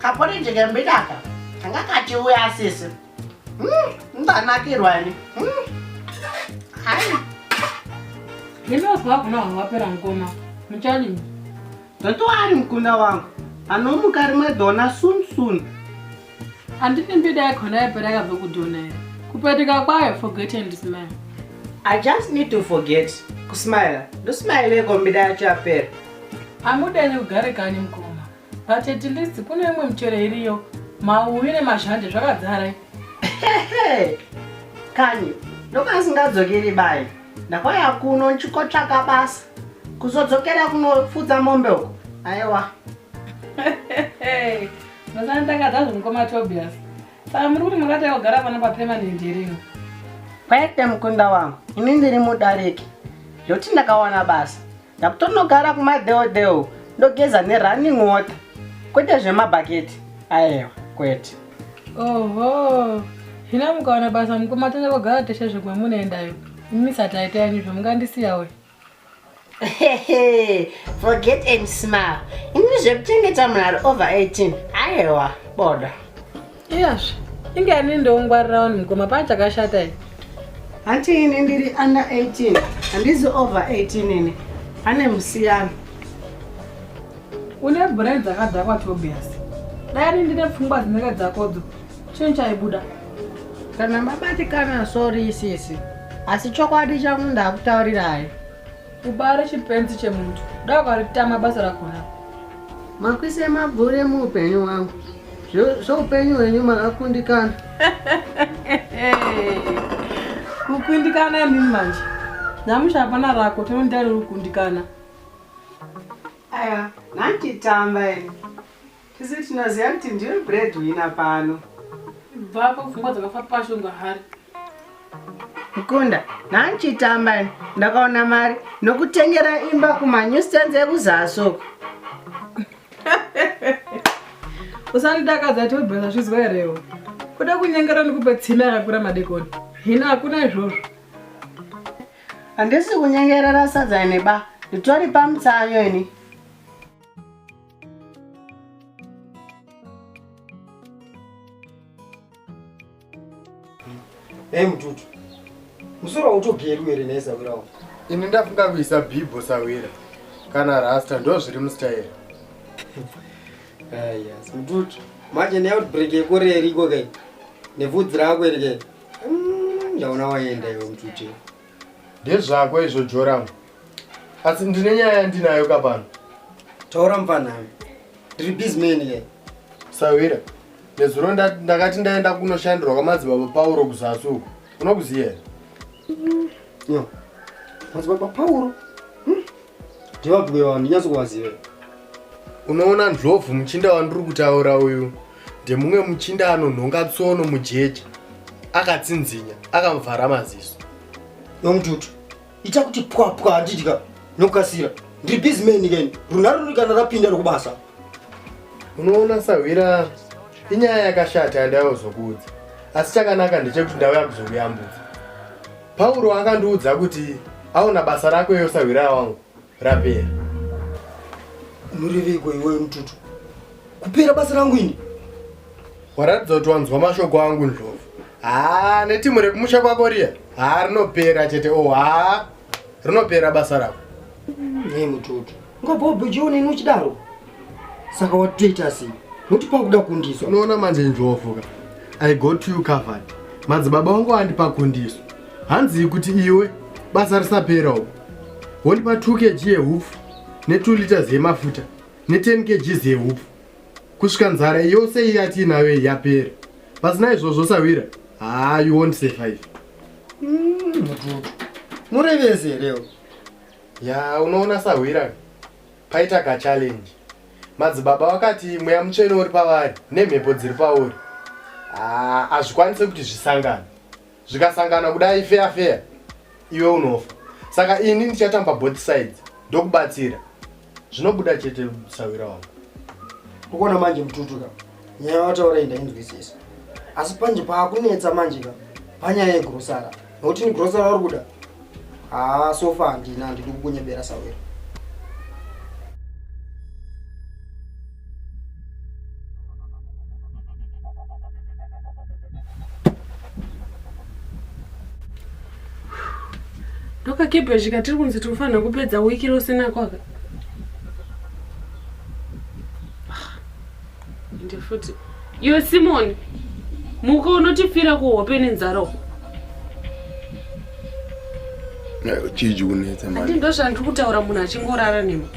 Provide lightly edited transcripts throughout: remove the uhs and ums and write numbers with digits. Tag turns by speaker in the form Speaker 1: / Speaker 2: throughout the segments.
Speaker 1: Kapone jikembidaka. Anga kati uya sisi. Ndanakirwani. Hai.
Speaker 2: Nimezwa kuna wapera ngoma. Mchali.
Speaker 1: Tonto ari mkunda wangu. Anomukari mwedona soon.
Speaker 2: Andini mbida yakona yapera kudona. Kupatika kwayo forget and smile.
Speaker 1: I just need to forget. Kusmile. Do smile ego mbida yacho yapera.
Speaker 2: Amudeni kugare kanyi mkoma. But at least kuna imwe mchere iriyo. Mauwine mashanje zvakadzara.
Speaker 1: Kanyi. Ndokasingadzoki bai. Ndakwaya kuno nchikotsvaka basa. Kuzodzokera kunofudza mombe uko. Aiwa.
Speaker 2: Masandakadza zvomukoma Tobias. Saka muri kuti makati kugara pana papermanent irino.
Speaker 1: Kwete mukunda wangu. Ini ndiri mudariki. Zvoti ndakawana basa. Ndakutonogara kumadheodheo. Ndogeza nerunning water. Kwete zvemabhaketi. Aiwa, kwete.
Speaker 2: Oho. Hina mukawana basa mukoma tende kugara teshe zvimwe munoendayo. Misati aita yanyu zvomungandisiyawe.
Speaker 1: Forget and smile. Ini zvekuchengeta munhu ari over 18. Aiwa, boda.
Speaker 2: Iyazve. Inge ini ndoungwarirawo mukoma pachakashata iyi.
Speaker 1: Hanti ini ndiri under 18. Handizi over 18 ini. Ane musiyano.
Speaker 2: Une brain dzakadhakwa Tobias. Dai ndine pfungwa dzinenge dzakodzo. Chinhu chaibuda.
Speaker 1: Kana mabatikana sorry sisi. Asi chokwadi changu ndakutaurirai.
Speaker 2: Ubare chipenzi chemuntu. Ndakaritama basa rakona.
Speaker 1: Makwise mabhure muupenyu wangu. Zvoupenyu hwenyu makakundikana.
Speaker 2: Kukundikana nini manje? Nyamusha hapana rako tinondari kukundikana.
Speaker 1: Aya, nantitamba ini. Tisi tinoziva kuti ndiri breadwinner pano.
Speaker 2: Bvapo pfungwa dzakafa pashonga hari.
Speaker 1: Mukunda, nanchitamba ini. Ndakaona mari nokutengera imba kumanyustenze ekuzasuku.
Speaker 2: Usandidakadza Tobias zvizwa herewo. Kuda kunyengera nekupa tsime yakakura madekoni. Hina hakuna izvozvo.
Speaker 1: Handisi kunyengerera sadza neba. Nditori pamutsanyo ini.
Speaker 3: Mututu. Musoro utogeri were nesa wirawo.
Speaker 4: Ini ndafunga kuisa bhibho sawira. Kana rasta ndo zviri mustyle.
Speaker 3: Yes, mututu. Manje ne outbreak yekoreri kokai. Nevudzi rako erike. Ndaona waenda iwe mututu.
Speaker 4: Ndezvako izvo Joram. Asi ndine nyaya ndinayo kapano.
Speaker 3: Taura mfanami. Ndiri busy man ke.
Speaker 4: Sawira. Nezuro ndakati ndaenda kunoshandirwa kwamadzibaba Pauro kuzasuku. Unokuziya here?
Speaker 3: Yo. Madzibaba Pauro? Ndivabwe wani nyatsokuvaziva.
Speaker 4: Unoona ndlovhu muchinda wandiri kutaura uyu. Ndemumwe muchinda anonhonga tsono mujeje. Akatsinzinya, akamuvhara maziso.
Speaker 3: Yo mututu. Ita kuti pwa handidya nokukasira. Ndiri busy man ke. Runhare ruri kana rapinda rokubasa.
Speaker 4: Unoona Sawira, inyaya yakashata yandayozokuudza. Asi chakanaka ndechekuti ndauya kuzokuyambudza. Pauro akandiudza kuti aona basa rako iyo Sawira wangu rapera.
Speaker 3: Unoreveko iwe mututu. Kupera basa rangu ini.
Speaker 4: Waratidza kuti wanzwa mashoko angu ndlovu. Netimu rekumusha kwako riya. Rinopera chete. Rinopera basa rako.
Speaker 3: Mututu. Ngabobhejiwo neni uchidaro. Saka watoita sei? Noti pakuda kundiswa.
Speaker 4: Unoona manje njofuka. I got you covered. Madzibaba wangu andipa kundiso. Hanzi kuti iwe basa risapera uko. Wondipa 2 kg yehupfu ne2 liters yemafuta ne10 kg yehupfu. Kusvika nzara yose iyati nayo yapera. Pasina izvozvo Sawira. You won't survive.
Speaker 3: Mututu. Murevese leo.
Speaker 4: Unoona Sawira. paita kachallenge. Madzibaba vakati mweya mutsvene uri pavari nemhepo dziri pauri hazvikwanise kuti zvisangana. Zvikasangana kudai feya iwe unofa. Saka ini ndichatamba both sides ndokubatsira. Zvinobuda chete musawira wangu.
Speaker 3: Ukona manje mututuka. Nyaya wataura indainzwisisa. Asi panje paakunetsa manje ka. Panyaya yegrosara. Nokuti ni grosara uri kuda. So far ndina ndiri kukunyebera sawira.
Speaker 2: Doka kebhezhika tiri kunzi tinofanira kupedza wiki rosina kwaka. Ende futi. Iwe Simon, muka unotifira kuhope nenzara uko.
Speaker 5: Chiji kunetsa manje.
Speaker 2: Ndo zvandiri kutaura munhu achingorara nemi.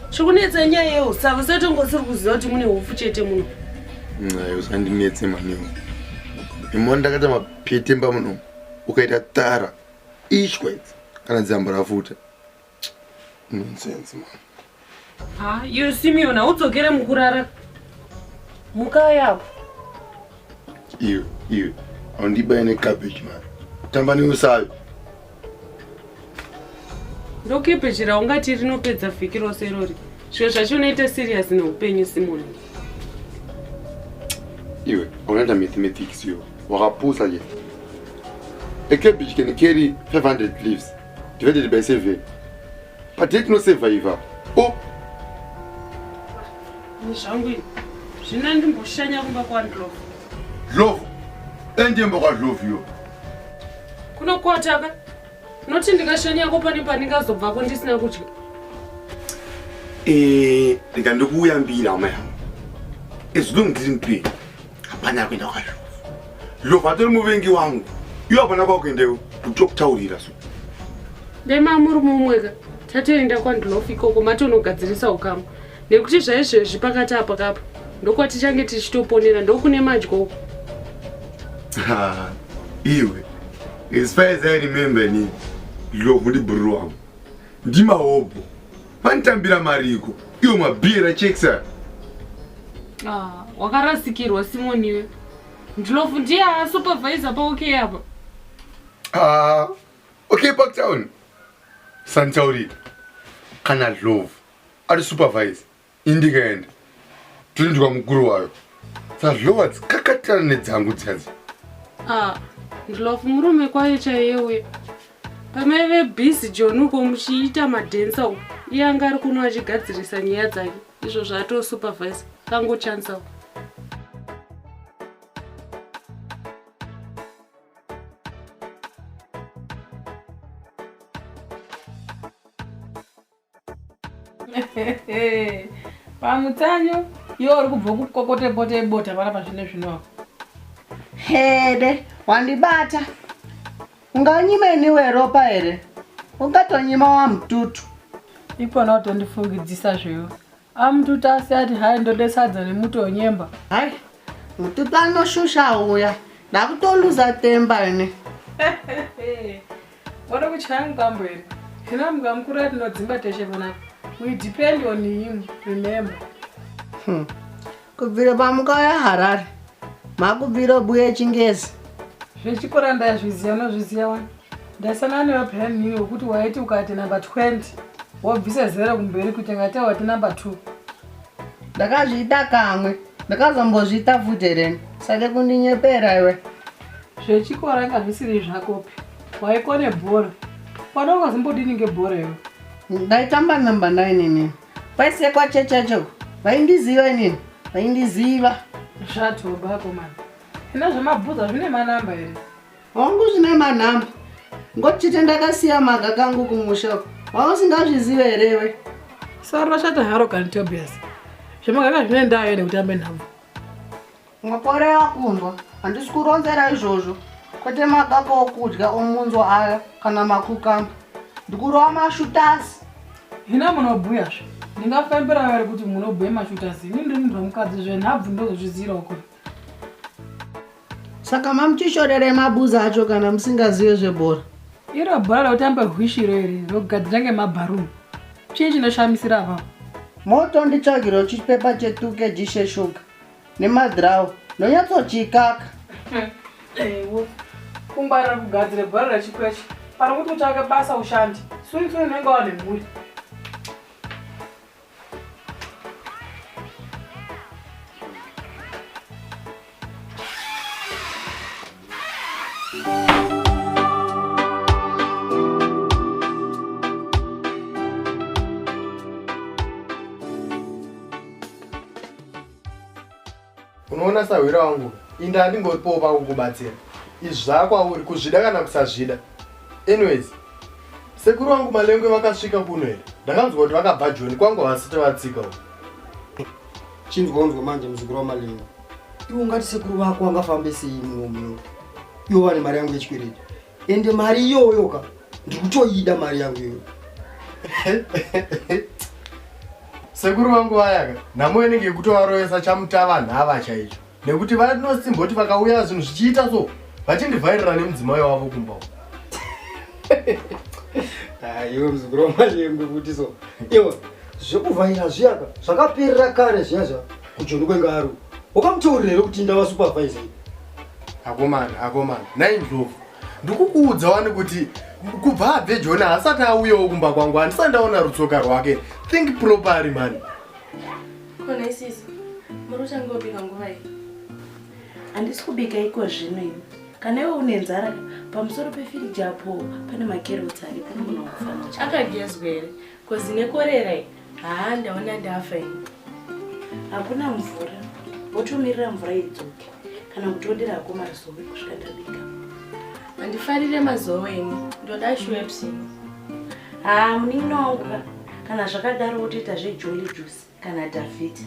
Speaker 2: Chikunetsa nyaya yeusava setongotsiri kuziva kuti mune hufu chete muno.
Speaker 5: Usandinetse manewo. Imwe ndakati mapete mba muno ukaita tara ishwedzi kana dzamba rafuta. Nonsense man.
Speaker 2: Iwe Simeon udzokere mukurara. Muka yako.
Speaker 5: Iwe aundibaye necabbage man. Tamba neusayo.
Speaker 2: Ndokebhejira ungati rinopedza vhiki rose irori. Zviro zvacho unoita serious neupenyu Simon.
Speaker 5: Iwe unoita mathematics yo. Wakapusa je. A cabbage can carry 500 leaves divided by 7. But it no survivor. Oh.
Speaker 2: Nishangwini. Zvina ndimboshanya kumba kwaNdlovu.
Speaker 5: Ndlovu. Endemba kwaNdlovu yo.
Speaker 2: Kunokwataka. Noti ndikashanya ko pane pandingazobva ko ndisina kudya.
Speaker 5: Ndikandokuyambira ama yangu. As long as ndiri hapana kuenda kwaNdlovu. Ndlovu atori muvengi wangu. Iwe hapana kwakuendewo kutokutaurira so.
Speaker 2: Ndema muri mumweka. Tatoenda kwaNdlovu ikoko matonogadzirisa ukama. Nekuti zvaizvezvi pakati apa kapa. Ndokwati change tichitoponera ndokune madyo uko.
Speaker 5: Iwe. As far as I remember ni Ndlovu ndi buru wangu. Ndi mahobo. Panitambira mariko. Iwe mabhira cheksa.
Speaker 2: Wakarasikirwa Simon iwe. Ndlovu ndiye supervisor pa OK apa.
Speaker 5: Okay Park Town. Santauri. Kana Ndlovu ari supervisor. Indikaenda. Tulindwa mukuru wayo. Saka Ndlovu kakatana nedzangu dzazi.
Speaker 2: Ndlovu murume kwaye chaiyewe. Pameve busy John uko muchiita madensa uko. Iye anga ari kuno achigadzirisa nyaya dzake. Izvo zvato supervisor. Kangochansa. Pamutsanyo iwe uri kubva kukokote bote bota para pazvine zvino.
Speaker 1: Hede wandibata. Unganyimeni ropa here. Ungatonyima wa mututu.
Speaker 2: Ipona utondifungidzisa zveyo. Amututu asi ati hai ndode sadza nemuto wonyemba.
Speaker 1: Hai. Mututu anoshusha uya. Ndakutoluza temba ine.
Speaker 2: Wada kuchaya mukambo here. Hina mukamukuru atinodzimba teshe panapa. We depend on him, remember.
Speaker 1: Kubvira pamuka ya Harare. Makubvira buye chingezi.
Speaker 2: Zvechikora ndazviziva nozviziva wani. Ndasana newe pheyani niwe kuti waiti ukati number 20 wobvisa 0 kumberi kuti ngati wati number 2.
Speaker 1: Ndakazviita kamwe. Ndakazombozviita futi reni. Sake kundinyepera iwe.
Speaker 2: Zvechikora ngazvisiri zvakopi. Waikone bhora. Pada wakazombodini ngebhora iwe?
Speaker 1: Ndaitamba number 9 inini. Paise kwachechecho. Vaindiziva inini. Vaindiziva.
Speaker 2: Zvatobako mani. Hina zvamabvudza zvine manamba here?
Speaker 1: Wangu zvine manamba. Ngochite ndakasiya maga kangu kumusha. Wausingazvizive herewe.
Speaker 2: Sara rashata haro kani Tobias. Zvamagaka zvine ndayo ene kutambe nhambo.
Speaker 1: Mwakorera kunzwa. Handisi kuronzera izvozvo. Kwete magaka okudya omunzwa aya kana makukamba. Ndikurova mashutasi.
Speaker 2: Hina munobhuya zve. Ndingafembera here kuti munobhuya mashutasi. Ini ndiri munhu womukadzi zvenhabvu ndozvizira uko.
Speaker 1: Saka mamuchishorere mabuza acho kana musingazive zvebhora.
Speaker 2: Iro bhora rokutamba hwishiro here rogadzira ngemabharuni. Chii chinoshamisira apapo?
Speaker 1: moto nditsvagiro chipepa chetuke jisheshuka nemadhirawu nonyatsochikaka.
Speaker 2: Ewo kungwarira kugadzira bhari rachikwechi pari kuti utsvake basa ushandi suni unenge wane mhuri.
Speaker 4: Unoona Sawira wangu, inda ndingopopa kukubatsira. Izvi zvakwauri kuzvida kana kusazvida. Anyways, sekuru wangu Malengwe vakasvika kuno here. Ndakanzwa kuti vakabva Joni kwangu vasati vatsika uko.
Speaker 3: Chinzwa manje muzukuru waMalengwe. Iwe ungati sekuru vako angafambe sei muno. Iwe wane mari yangu yechikwereti. Ende mari iyoyo ka ndikutoida mari yangu iyoyo.
Speaker 4: Sekuru vangu vayaka, nhamo inenge yekutovarovesa chamutava nhava chaicho. Nekuti vanosimboti vakauya zvinhu zvichiita so, vachindivhairira nemudzimai wavo kumba.
Speaker 3: Iwe muzukuru waMalengwe kuti so. Iwe zvekuvhaira zviyaka zvakaperera kare zviya kuJoni kwengaro. Wakamutaurira kuti ndava supervisor.
Speaker 4: Akomana, naindlovu. Ndikukuudza wani kuti kubva abve Joni asati auyawo kumba kwangu handisati ndaona rutsoka rwake. Think properly man.
Speaker 6: Kona isisi, muri uchangobika nguva iyi? Handisi kubika iko zvino ini. Kana iwe une nzara pamusoro pefiriji apo pane makerotsi aripo munhu wakufana uchi. Akagezwa here? Kozi nekorera iyi? Haa, ndaona ndafa ini. Hakuna mvura. Wotumirira mvura idzoke. Kana kutondera ako mazowe kusvika ndabika. Handifarire mazowe ini. Ndoda shwepsini. Haa, munin'ina wangu ka. Kana zvakadaro wotoita zveJolly juice kana David.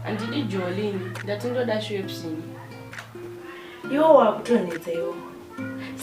Speaker 6: Handidi Jolly, ndati ndoda shwepsini. Iwe wakutonedza iwo.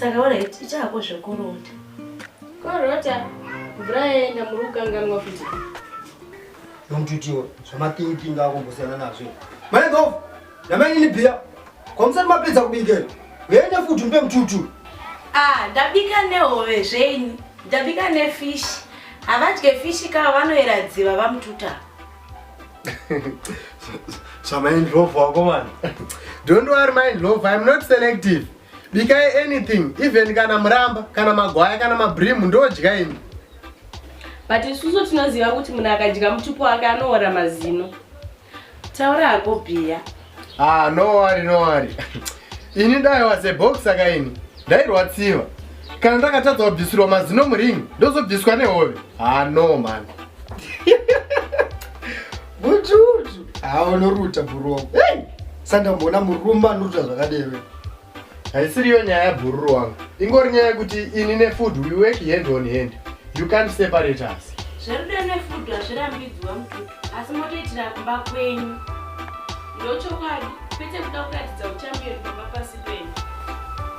Speaker 6: Saka wara ichako zvekurota. Korota? Mvura yaenda muri kukanganwa futi.
Speaker 3: Yomututiwa zvamathinking ako mbosiyana nazvo. Malengwe, namanini bhiya. Kwamusati mapedza kubikela. Uende futi mpe mututu.
Speaker 6: Ndabika nehove zvenyu. Ndabika nefish. Havadye fishi kava vanoera dziva vamututa.
Speaker 4: Mind love wako man. Don't worry mind love, I'm not selective. Bikai anything, even kana muramba, kana magwaya, kana mabrim, ndodya ini.
Speaker 6: But isusu tinoziva kuti munhu akadya mutupu wake anoora mazino. Taura hako bhiya.
Speaker 4: No worry. Ini ndaiwa sebox saka ini. Ndairwatsiwa. Kana ndakatadza kubvisirwa mazino muringi, ndozobviswa nehove. No man.
Speaker 3: Bututu. Unoruta bhuru. Sandambona murumba anoruta zvakadero.
Speaker 4: Haisiriyo nyaya yabhururu wangu. Ingori nyaya yekuti ini nefood we work hand on hand. You can't separate us.
Speaker 6: Zverudo nefood hazvirambidzwa mututu. Asi motoitira kumba kwenyu. Ndochokwadi. Kwete kuda kuratidza uchambiri pamba pasi penyu.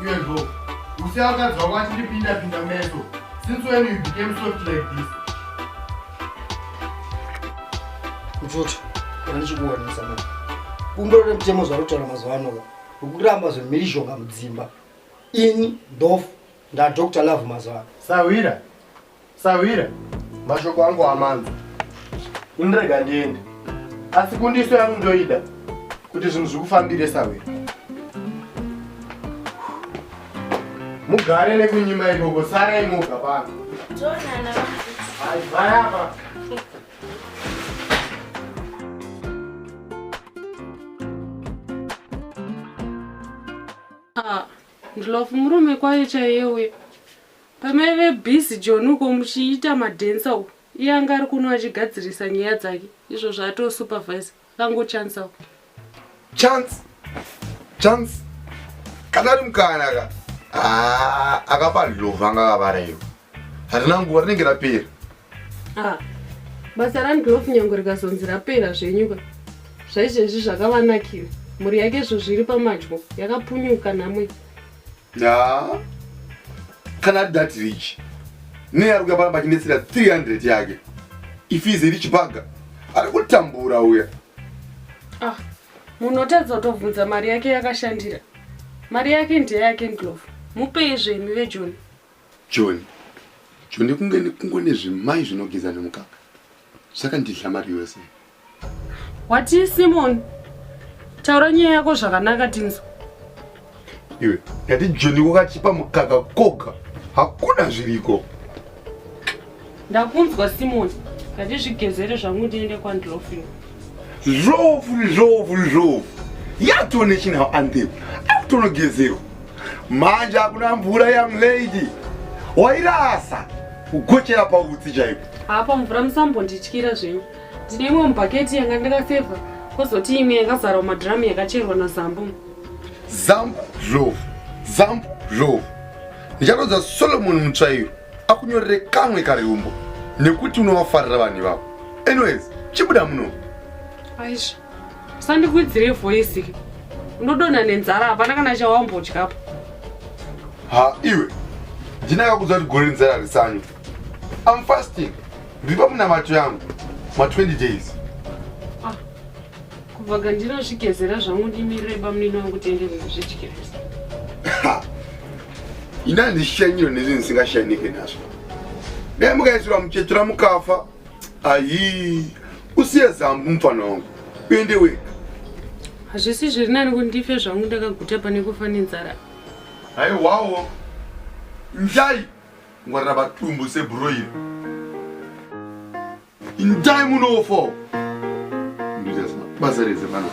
Speaker 4: Iwe ndo. Usiyakadzwa kwati ndipinda meso. Since when you became soft like this?
Speaker 3: Mututu. Kana ndichikuonesa mani. Bumbiro remutemo zvarutaura mazuva ano rokuramba zvemhirizhonga mudzimba. Ini ndofu ndaDr. Love mazuva.
Speaker 4: Sawira. Mashoko angu amanza. Undirega ndiende. Asi kundiso yangu ndoida kuti zvinhu zvikufambire Sawira. Mugare nekunyima ikoko, sarai moga pano.
Speaker 6: Tonana vamututu.
Speaker 4: Vaya apa.
Speaker 2: Ndlovu murume kwaye chaiyewe. Pamaive bhizi Joni uko muchiita madhensa uko. Iye anga ari kuno achigadzirisa nyaya dzake. Izvo zvato supervisor. Kangochance uko.
Speaker 5: Chance. Kana ari mukana ka. Akapa Ndlovu anga akavara iyo. Harina nguva rinenge rapera.
Speaker 2: Basa raNdlovu nyange rikazonzi rapera zvenyuka. Zvaizvezvi zvakavanakira. Mhuri yake izvo zviri pamadyo yakapunyuka namwe.
Speaker 5: Kana that rich. Neari kuyapamba chinetsera 300 yake. Ifize richipaga. Ari kutambura uya.
Speaker 2: Munhu otadza kutobvunza mari yake yakashandira. Mari yake ndeyake Ndlovu. Mupei zvenyu veJoni.
Speaker 5: Joni kungone zvimai zvinogeza nemukaka. saka ndidla mari yose.
Speaker 2: Wati Simon, taura nyaya yako zvakanaka tinzo.
Speaker 5: Iwe, yati John wakachipa mukaka koga, hakuna zviriko.
Speaker 2: Ndakunzwa Simon, ngandizvigezere zvangu ndiende kwaNdlovini.
Speaker 5: Zvovu. Yatone chinawo andepo. Akutonogezerwa. Manje hakuna mvura young lady. Wairasa kugochera pautsi chaipo.
Speaker 2: Apa mvura musambondityira zvenyu. Ndine imwe mubhaketi yanga ndakasevha, kwozoti imwe yakazara mumadhiramu yakacherwa naZambu.
Speaker 5: Zambu. Ndicharodza Solomon mutsvairo akunyorere kamwe kareumbo nekuti unovafarira vanhu vavo. Anyways, chibuda muno.
Speaker 2: Aisha, usandikwidzire voice. Unodonha nenzara hapana kana chawambotyapo.
Speaker 5: Ha, iwe. Ndinakakudza kuti gore nzara risanyu. I'm fasting. Ndiri pamunamato yangu. 20 days.
Speaker 2: Kubva gandinozvigezera zvangu ndimirire bamunini wangu tiende kuzvityirisa.
Speaker 5: Ina ndishanyiro nezvinhu ndisingashanike nazvo. Dai mukaisirwa muchetura mukafa. Ayi, usiye Zambu mufana wangu. Uende wega.
Speaker 2: Hazvisi zviri nani kuti ndife zvangu ndakaguta pane kufa nenzara.
Speaker 5: Haiwawo. Njai ngwarira batumbu sebroira. Indai munofa. Ndizasema basa reze bana.